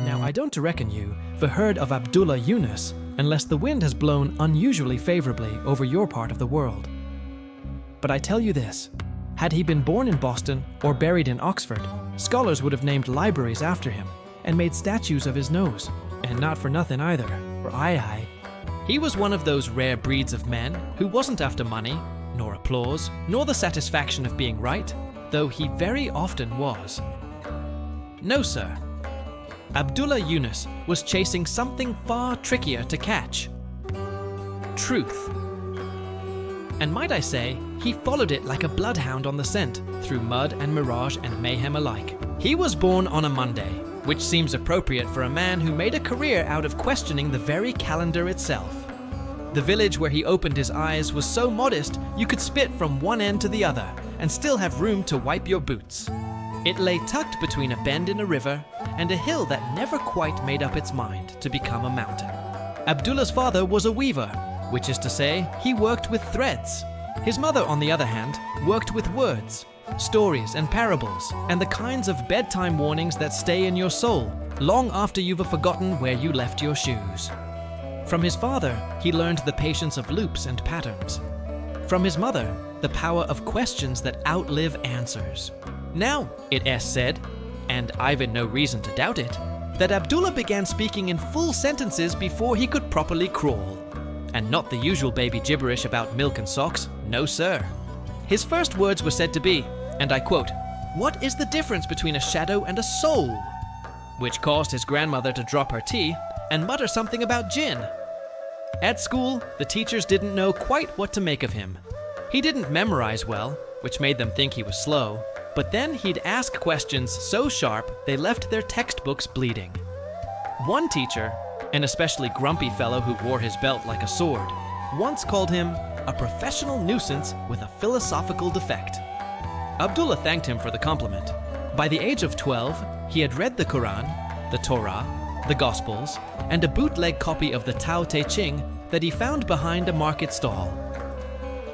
Now, I don't reckon you've heard of Abdullah Yunus unless the wind has blown unusually favorably over your part of the world. But I tell you this, had he been born in Boston or buried in Oxford, scholars would have named libraries after him and made statues of his nose. And not for nothing either, for aye. He was one of those rare breeds of men who wasn't after money, nor applause, nor the satisfaction of being right, though he very often was. No, sir. Abdullah Yunus was chasing something far trickier to catch. Truth. And might I say, he followed it like a bloodhound on the scent, through mud and mirage and mayhem alike. He was born on a Monday, which seems appropriate for a man who made a career out of questioning the very calendar itself. The village where he opened his eyes was so modest you could spit from one end to the other and still have room to wipe your boots. It lay tucked between a bend in a river and a hill that never quite made up its mind to become a mountain. Abdullah's father was a weaver, which is to say, he worked with threads. His mother, on the other hand, worked with words, stories and parables, and the kinds of bedtime warnings that stay in your soul long after you've forgotten where you left your shoes. From his father, he learned the patience of loops and patterns. From his mother, the power of questions that outlive answers. Now, it is said, and I've no reason to doubt it, that Abdullah began speaking in full sentences before he could properly crawl. And not the usual baby gibberish about milk and socks, no sir. His first words were said to be, and I quote, "What is the difference between a shadow and a soul?" Which caused his grandmother to drop her tea and mutter something about gin. At school, the teachers didn't know quite what to make of him. He didn't memorize well, which made them think he was slow, but then he'd ask questions so sharp they left their textbooks bleeding. One teacher, an especially grumpy fellow who wore his belt like a sword, once called him a professional nuisance with a philosophical defect. Abdullah thanked him for the compliment. By the age of 12, he had read the Quran, the Torah, the Gospels, and a bootleg copy of the Tao Te Ching that he found behind a market stall.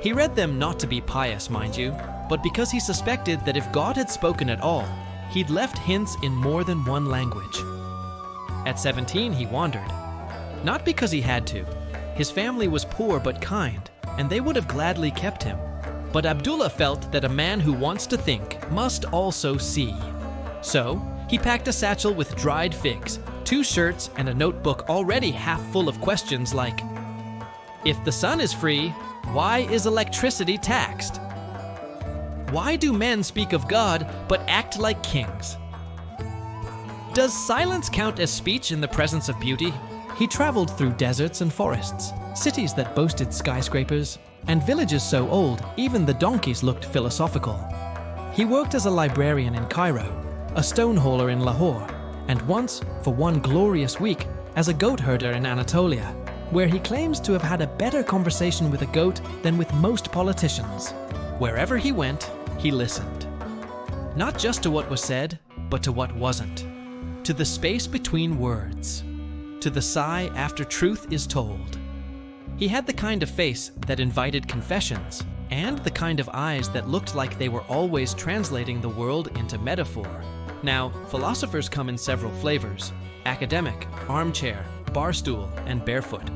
He read them not to be pious, mind you, but because he suspected that if God had spoken at all, he'd left hints in more than one language. At 17, he wandered. Not because he had to. His family was poor but kind, and they would have gladly kept him. But Abdullah felt that a man who wants to think must also see. So, he packed a satchel with dried figs, 2 shirts, and a notebook already half full of questions like, if the sun is free, why is electricity taxed? Why do men speak of God but act like kings? Does silence count as speech in the presence of beauty? He traveled through deserts and forests, cities that boasted skyscrapers, and villages so old even the donkeys looked philosophical. He worked as a librarian in Cairo, a stone hauler in Lahore, and once, for one glorious week, as a goat herder in Anatolia, where he claims to have had a better conversation with a goat than with most politicians. Wherever he went, he listened. Not just to what was said, but to what wasn't. To the space between words. To the sigh after truth is told. He had the kind of face that invited confessions, and the kind of eyes that looked like they were always translating the world into metaphor. Now, philosophers come in several flavors: academic, armchair, barstool, and barefoot.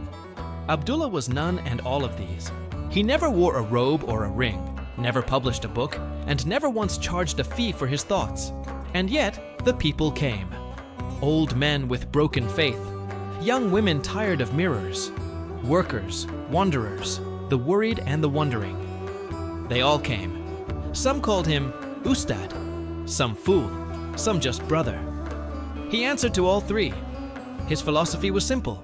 Abdullah was none and all of these. He never wore a robe or a ring, never published a book, and never once charged a fee for his thoughts. And yet, the people came. Old men with broken faith, young women tired of mirrors, workers, wanderers, the worried and the wondering. They all came. Some called him Ustad, some fool, some just brother. He answered to all three. His philosophy was simple,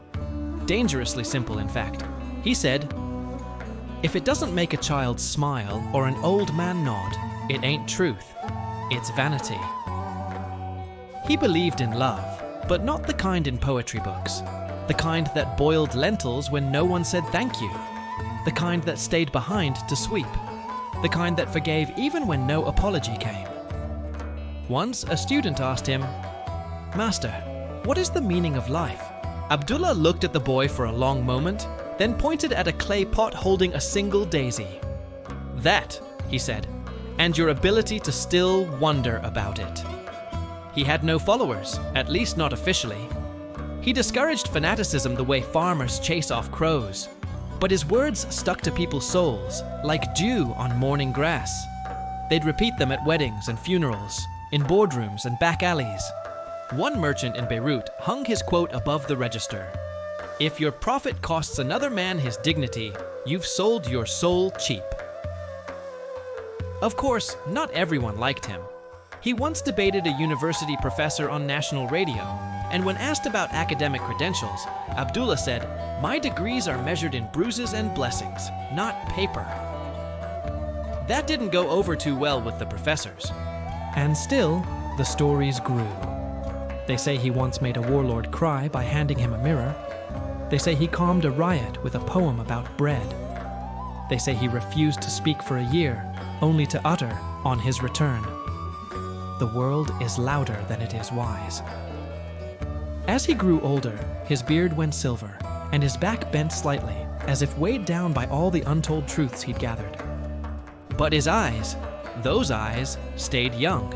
dangerously simple in fact. He said, if it doesn't make a child smile or an old man nod, it ain't truth, it's vanity. He believed in love, but not the kind in poetry books. The kind that boiled lentils when no one said thank you. The kind that stayed behind to sweep. The kind that forgave even when no apology came. Once, a student asked him, "Master, what is the meaning of life?" Abdullah looked at the boy for a long moment, then pointed at a clay pot holding a single daisy. "That," he said, and your ability to still wonder about it. He had no followers, at least not officially. He discouraged fanaticism the way farmers chase off crows, but his words stuck to people's souls like dew on morning grass. They'd repeat them at weddings and funerals, in boardrooms and back alleys. One merchant in Beirut hung his quote above the register: "If your profit costs another man his dignity, you've sold your soul cheap." Of course, not everyone liked him. He once debated a university professor on national radio, and when asked about academic credentials, Abdullah said, "My degrees are measured in bruises and blessings, not paper." That didn't go over too well with the professors. And still, the stories grew. They say he once made a warlord cry by handing him a mirror. They say he calmed a riot with a poem about bread. They say he refused to speak for a year, only to utter on his return, "The world is louder than it is wise." As he grew older, his beard went silver, and his back bent slightly, as if weighed down by all the untold truths he'd gathered. But his eyes, those eyes, stayed young,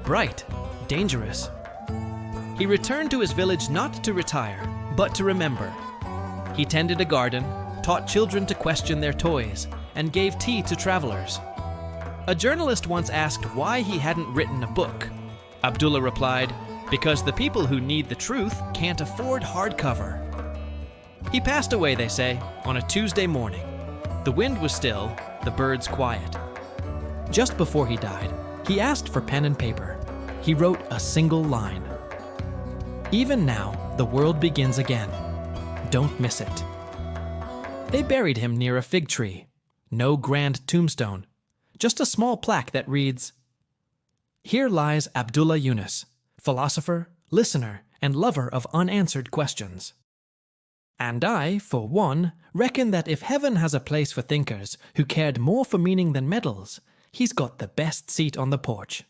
bright, dangerous. He returned to his village not to retire, but to remember. He tended a garden, taught children to question their toys, and gave tea to travelers. A journalist once asked why he hadn't written a book. Abdullah replied, "Because the people who need the truth can't afford hardcover." He passed away, they say, on a Tuesday morning. The wind was still, the birds quiet. Just before he died, he asked for pen and paper. He wrote a single line: "Even now, the world begins again. Don't miss it." They buried him near a fig tree. No grand tombstone, just a small plaque that reads, "Here lies Abdullah Yunus, philosopher, listener, and lover of unanswered questions. And I, for one, reckon that if heaven has a place for thinkers who cared more for meaning than medals, he's got the best seat on the porch."